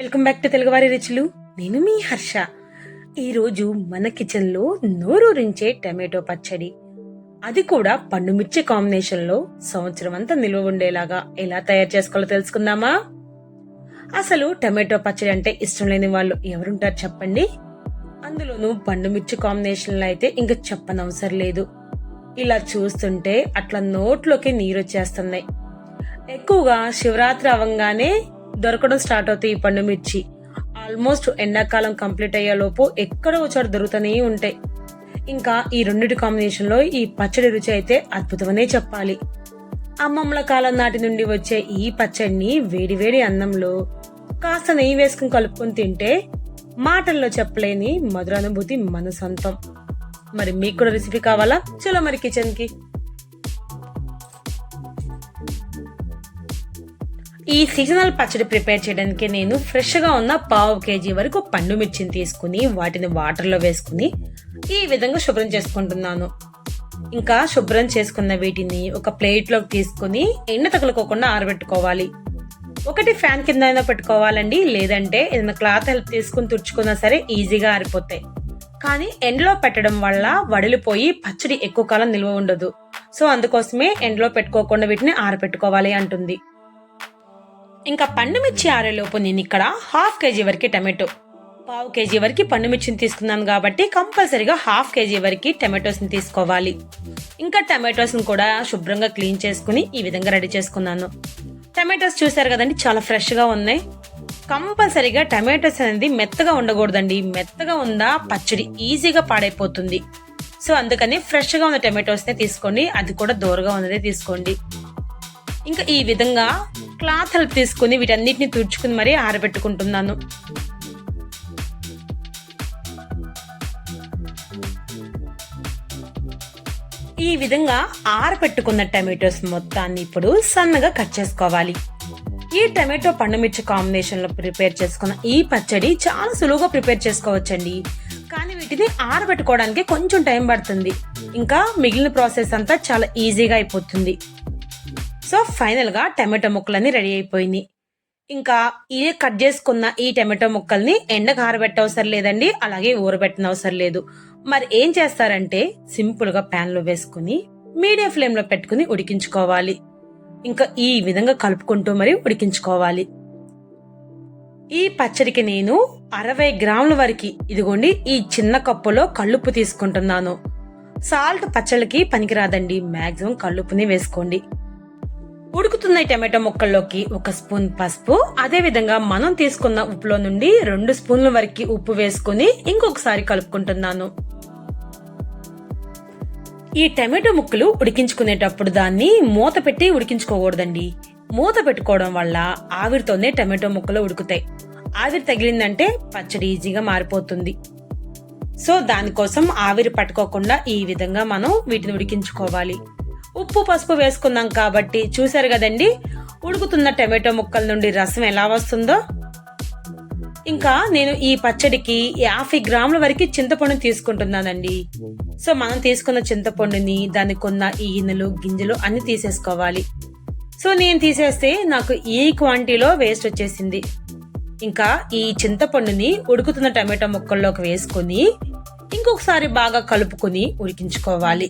Welcome back to తెలుగువారి రుచులు. నేను మీ హర్ష. ఈరోజు మన కిచెన్ లో నోరూరించే టమాటో పచ్చడి, అది కూడా పండు మిర్చి కాంబినేషన్ లో సంవత్సరం అంతా నిల్వ ఉండేలాగా ఎలా తయారు చేసుకోవాలో తెలుసుకుందామా? అసలు టమాటో పచ్చడి అంటే ఇష్టం లేని వాళ్ళు ఎవరుంటారు చెప్పండి? అందులోనూ పండు మిర్చి కాంబినేషన్ లో అయితే ఇంకా చెప్పనవసరం లేదు. ఇలా చూస్తుంటే అట్లా నోట్లోకి నీరొచ్చేస్తున్నాయి. ఎక్కువగా శివరాత్రి అవ్వగానే దొరకడం స్టార్ట్ అవుతాయి ఈ పండు మిర్చి. ఆల్మోస్ట్ ఎండాకాలం కంప్లీట్ అయ్యేలోపు ఎక్కడో చోట దొరుకుతూనే ఉంటాయి. ఇంకా ఈ రెండిటి కాంబినేషన్ లో ఈ పచ్చడి రుచి అయితే అద్భుతమనే చెప్పాలి. అమ్మమ్మల కాలం నాటి నుండి వచ్చే ఈ పచ్చడిని వేడి వేడి అన్నంలో కాస్త నెయ్యి వేసుకుని కలుపుకొని తింటే మాటల్లో చెప్పలేని మధురానుభూతి మన సొంతం. మరి మీకు కూడా రెసిపీ కావాలా? చలో మరి కిచెన్ కి. ఈ సీజనల్ పచ్చడి ప్రిపేర్ చేయడానికి నేను ఫ్రెష్ గా ఉన్న 1/2 kg వరకు పండు మిర్చిని తీసుకుని వాటిని వాటర్ లో వేసుకుని ఈ విధంగా శుభ్రం చేసుకుంటున్నాను. ఇంకా శుభ్రం చేసుకున్న వీటిని ఒక ప్లేట్ లోకి తీసుకుని ఎండ తగులుకోకుండా ఆరబెట్టుకోవాలి. ఒకటి ఫ్యాన్ కింద అయినా పెట్టుకోవాలండి, లేదంటే ఏదైనా క్లాత్ హెల్ప్ తీసుకుని తుడుచుకున్నా సరే ఈజీగా ఆరిపోతాయి. కానీ ఎండలో పెట్టడం వల్ల వడిలిపోయి పచ్చడి ఎక్కువ కాలం నిల్వ ఉండదు. సో అందుకోసమే ఎండలో పెట్టుకోకుండా వీటిని ఆరబెట్టుకోవాలి అంటుంది. ఇంకా పండు మిర్చి ఆరేలోపు నేను ఇక్కడ 1/2 kg వరకు టమాటో, 1/2 kg వరకు పండు మిర్చిని తీసుకున్నాను కాబట్టి కంపల్సరీగా 1/2 kg వరకు టమాటోస్ ని తీసుకోవాలి. ఇంకా టమాటోస్ ని కూడా శుభ్రంగా క్లీన్ చేసుకుని ఈ విధంగా రెడీ చేసుకున్నాను. టమాటోస్ చూసారు కదండి, చాలా ఫ్రెష్ గా ఉన్నాయి. కంపల్సరీగా టమాటోస్ అనేది మెత్తగా ఉండకూడదండి. మెత్తగా ఉందా పచ్చడి ఈజీగా పాడైపోతుంది. సో అందుకని ఫ్రెష్ గా ఉన్న టమాటోస్ నే తీసుకోండి, అది కూడా దూరగా ఉన్నదే తీసుకోండి. ఇంకా ఈ విధంగా క్లాత్ హెల్ప్ తీసుకుని వీటన్నిటిని తుడుచుకుని మరీ ఆరబెట్టుకుంటున్నాను. ఈ విధంగా ఆరబెట్టుకున్న టమాటోస్ మొత్తాన్ని ఇప్పుడు సన్నగా కట్ చేసుకోవాలి. ఈ టమాటో పండు మిర్చి కాంబినేషన్ లో ప్రిపేర్ చేసుకున్న ఈ పచ్చడి చాలా సులువుగా ప్రిపేర్ చేసుకోవచ్చండి. కానీ వీటిని ఆరబెట్టుకోవడానికి కొంచెం టైం పడుతుంది. ఇంకా మిగిలిన ప్రాసెస్ అంతా చాలా ఈజీగా అయిపోతుంది. సో ఫైనల్ గా టమాటో ముక్కలన్నీ రెడీ అయిపోయినాయి. ఇంకా ఇదే కట్ చేసుకున్న ఈ టమాటో ముక్కల్ని ఎండకు ఆరబెట్టవసరం లేదండి, అలాగే ఊరబెట్టిన అవసరం లేదు. మరి ఏం చేస్తారంటే సింపుల్ గా ప్యాన్ లో వేసుకుని మీడియం ఫ్లేమ్ లో పెట్టుకుని ఉడికించుకోవాలి. ఇంకా ఈ విధంగా కలుపుకుంటూ మరి ఉడికించుకోవాలి. ఈ పచ్చడికి నేను 60 గ్రాముల వరకు ఇదిగోండి ఈ చిన్న కప్పులో కల్లుప్పు తీసుకుంటున్నాను. సాల్ట్ పచ్చళ్ళకి పనికిరాదండి, మాక్సిమం కల్లుప్పుని వేసుకోండి. ఉడుకుతున్న టమాటో ముక్కల్లోకి 1 స్పూన్ పసుపు, అదే విధంగా మనం తీసుకున్న ఉప్పులో నుండి 2 స్పూన్ల వరకు ఉప్పు వేసుకుని ఇంకొకసారి కలుపుకుంటున్నాను. ఈ టమాటో ముక్కలు ఉడికించుకునేటప్పుడు దాన్ని మూత పెట్టి ఉడికించుకోకూడదండి. మూత పెట్టుకోవడం వల్ల ఆవిరితోనే టమాటో ముక్కలు ఉడుకుతాయి. ఆవిరి తగిలిందంటే పచ్చడి ఈజీగా మారిపోతుంది. సో దానికోసం ఆవిరి పట్టుకోకుండా ఈ విధంగా మనం వీటిని ఉడికించుకోవాలి. ఉప్పు పసుపు వేసుకున్నాం కాబట్టి చూసారు కదండి, ఉడుకుతున్న టమాటో ముక్కల నుండి రసం ఎలా వస్తుందో. ఇంకా నేను ఈ పచ్చడికి 50 గ్రాముల వరకు చింతపండుని తీసుకుంటున్నానండి. సో మనం తీసుకున్న చింతపండుని దానికి కొన్న ఈనెలు గింజలు అన్ని తీసేసుకోవాలి. సో నేను తీసేస్తే నాకు ఈ క్వాంటిటీలో వేస్ట్ వచ్చేసింది. ఇంకా ఈ చింతపండుని ఉడుకుతున్న టమాటో ముక్కల్లోకి వేసుకుని ఇంకొకసారి బాగా కలుపుకుని ఉడికించుకోవాలి.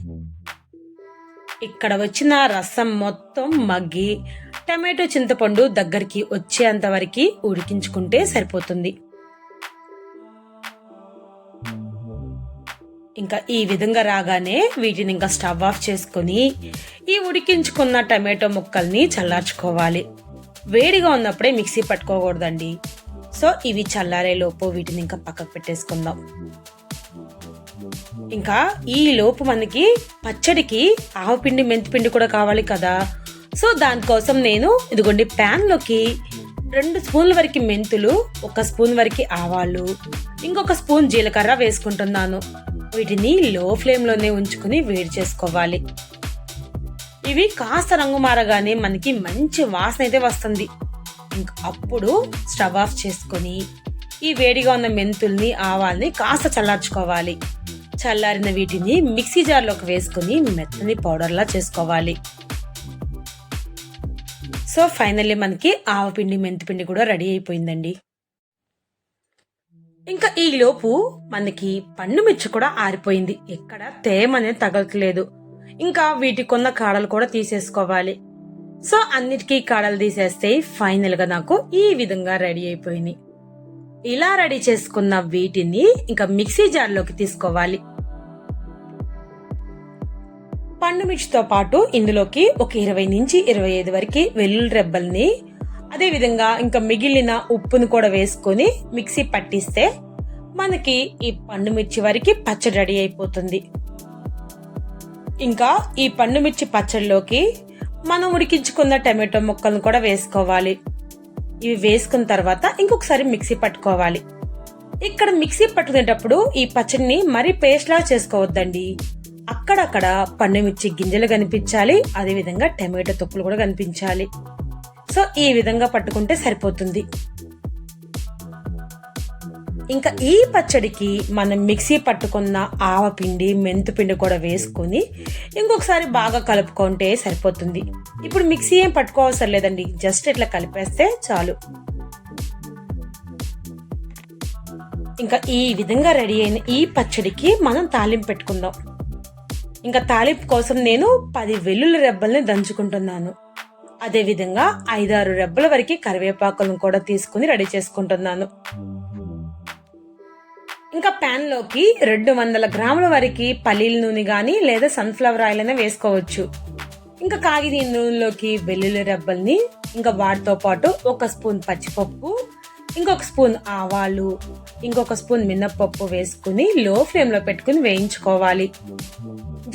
ఇక్కడ వచ్చిన రసం మొత్తం మగ్గి టమాటో చింతపండు దగ్గరికి వచ్చేంత వరకు ఉడికించుకుంటే సరిపోతుంది. ఇంకా ఈ విధంగా రాగానే వీటిని ఇంకా స్టవ్ ఆఫ్ చేసుకుని ఈ ఉడికించుకున్న టమాటో ముక్కల్ని చల్లార్చుకోవాలి. వేడిగా ఉన్నప్పుడే మిక్సీ పట్టుకోకూడదండి. సో ఇవి చల్లారే లోపు వీటిని ఇంకా పక్కకు పెట్టేసుకుందాం. ఇంకా ఈ లోపు మనకి పచ్చడికి ఆవపిండి మెంతిపిండి కూడా కావాలి కదా. సో దానికోసం నేను ఇదిగోండి ప్యాన్ లోకి 2 స్పూన్ల వరకు మెంతులు, 1 స్పూన్ వరకు ఆవాలు, ఇంకొక స్పూన్ జీలకర్ర వేసుకుంటున్నాను. వీటిని లో ఫ్లేమ్ లోనే ఉంచుకుని వేడి చేసుకోవాలి. ఇవి కాస్త రంగు మారగానే మనకి మంచి వాసన అయితే వస్తుంది. ఇంకా అప్పుడు స్టవ్ ఆఫ్ చేసుకుని ఈ వేడిగా ఉన్న మెంతుల్ని ఆవాల్ని కాస్త చల్లార్చుకోవాలి. చల్లారిన వీటిని మిక్సీ జార్లోకి వేసుకుని మెత్తని పౌడర్లా చేసుకోవాలి. సో ఫైనల్లీ మనకి ఆవపిండి మెంతిపిండి కూడా రెడీ అయిపోయిందండి. ఇంకా ఈ లోపు మనకి పండు మిర్చి కూడా ఆరిపోయింది. ఎక్కడ తేమ అనేది తగలట్లేదు. ఇంకా వీటికున్న కాడలు కూడా తీసేసుకోవాలి. సో అన్నిటికీ కాడలు తీసేస్తే ఫైనల్ గా నాకు ఈ విధంగా రెడీ అయిపోయింది. ఇలా రెడీ చేసుకున్న వీటిని ఇంకా మిక్సీ జార్లోకి తీసుకోవాలి. పండు మిర్చితో పాటు ఇందులోకి ఒక 20 నుంచి 25 వరకు వెల్లుల్లి రెబ్బల్ని, అదే విధంగా ఇంకా మిగిలిన ఉప్పును కూడా వేసుకొని మిక్సీ పట్టిస్తే మనకి ఈ పండు మిర్చి వరకు పచ్చడి రెడీ అయిపోతుంది. ఇంకా ఈ పండు మిర్చి పచ్చడిలోకి మనం ఉడికించుకున్న టమాటో ముక్కలను కూడా వేసుకోవాలి. ఇవి వేసుకున్న తర్వాత ఇంకొకసారి మిక్సీ పట్టుకోవాలి. ఇక్కడ మిక్సీ పట్టుకునేటప్పుడు ఈ పచ్చడిని మరీ పేస్ట్ లా చేసుకోవద్దండి. అక్కడక్కడ పండు మిర్చి గింజలు కనిపించాలి, అదే విధంగా టమాటో తొక్కులు కూడా కనిపించాలి. సో ఈ విధంగా పట్టుకుంటే సరిపోతుంది. ఇంకా ఈ పచ్చడికి మనం మిక్సీ పట్టుకున్న ఆవపిండి, మెంతుపిండి కూడా వేసుకుని ఇంకొకసారి బాగా కలుపుకుంటే సరిపోతుంది. ఇప్పుడు మిక్సీ ఏం పట్టుకోవసరం లేదండి, జస్ట్ ఇట్లా కలిపేస్తే చాలు. ఇంకా ఈ విధంగా రెడీ అయిన ఈ పచ్చడికి మనం తాలింపు పెట్టుకుందాం. ఇంకా తాలింపు కోసం నేను 10 వెల్లుల్లి రెబ్బల్ని దంచుకుంటున్నాను. అదే విధంగా 5-6 రెబ్బల వరకు కరివేపాకులను కూడా తీసుకుని రెడీ చేసుకుంటున్నాను. ఇంకా ప్యాన్ లోకి 200 గ్రాముల వరకు పల్లీల నూనె గాని లేదా సన్ఫ్లవర్ ఆయిల్ అయినా వేసుకోవచ్చు. ఇంకా కాగిన నూనెలోకి వెల్లుల్లి రెబ్బల్ని, ఇంకా వాటితో పాటు 1 స్పూన్ పచ్చిపప్పు, ఇంకొక స్పూన్ ఆవాలు, ఇంకొక స్పూన్ మినప్పప్పు వేసుకుని లో ఫ్లేమ్ లో పెట్టుకుని వేయించుకోవాలి.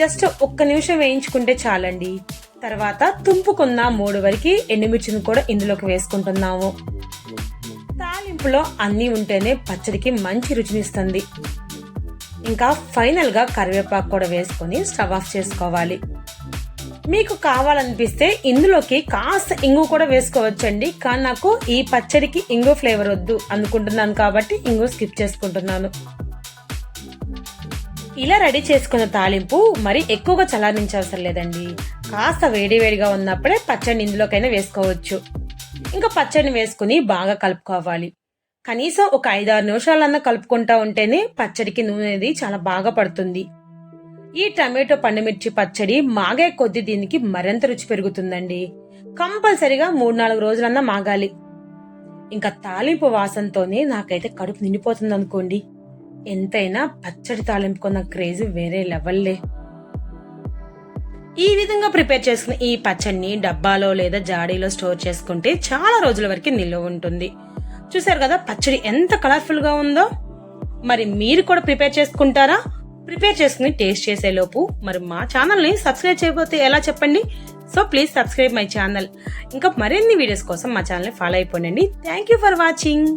జస్ట్ 1 నిమిషం వేయించుకుంటే చాలండి. తర్వాత తుంపుకున్న 3 వరకు ఎండుమిర్చిని కూడా ఇందులోకి వేసుకుంటున్నాము. తాలింపులో అన్నీ ఉంటేనే పచ్చడికి మంచి రుచినిస్తుంది. ఇంకా ఫైనల్ గా కరివేపాకు కూడా వేసుకుని స్టవ్ ఆఫ్ చేసుకోవాలి. మీకు కావాలనిపిస్తే ఇందులోకి కాస్త ఇంగు కూడా వేసుకోవచ్చండి, కానీ నాకు ఈ పచ్చడికి ఇంగు ఫ్లేవర్ వద్దు అనుకుంటున్నాను కాబట్టి ఇంగు స్కిప్ చేసుకుంటున్నాను. ఇలా రెడీ చేసుకున్న తాలింపు మరి ఎక్కువగా చల్లారించవసరం లేదండి. కాస్త వేడివేడిగా ఉన్నప్పుడే పచ్చడిని ఇందులోకైనా వేసుకోవచ్చు. ఇంకా పచ్చడిని వేసుకుని బాగా కలుపుకోవాలి. కనీసం ఒక 5-6 నిమిషాలన్నా కలుపుకుంటా ఉంటేనే పచ్చడికి నూనె అనేది చాలా బాగా పడుతుంది. ఈ టమాటో పండుమిర్చి పచ్చడి మాగే కొద్ది దీనికి మరింత రుచి పెరుగుతుందండి. కంపల్సరిగా 3-4 రోజులన్నా మాగాలి. ఇంకా తాలింపు వాసనతోనే నాకైతే కడుపు నిండిపోతుంది అనుకోండి. ఎంతైనా పచ్చడి తాలింపుకున్న క్రేజ్ వేరే లెవెల్లే. ఈ విధంగా ప్రిపేర్ చేసుకున్న ఈ పచ్చడిని డబ్బాలో లేదా జాడీలో స్టోర్ చేసుకుంటే చాలా రోజుల వరకు నిల్వ ఉంటుంది. చూసారు కదా పచ్చడి ఎంత కలర్ఫుల్ గా ఉందో. మరి మీరు కూడా ప్రిపేర్ చేసుకుంటారా? ప్రిపేర్ చేసుకుని టేస్ట్ చేసే లోపు మరి మా ఛానల్ ని సబ్స్క్రైబ్ చేయకపోతే ఎలా చెప్పండి. So please subscribe my channel. ఇంకా మరిన్ని వీడియోస్ కోసం మా ఛానల్ ని ఫాలో అయిపోండి. Thank you for watching.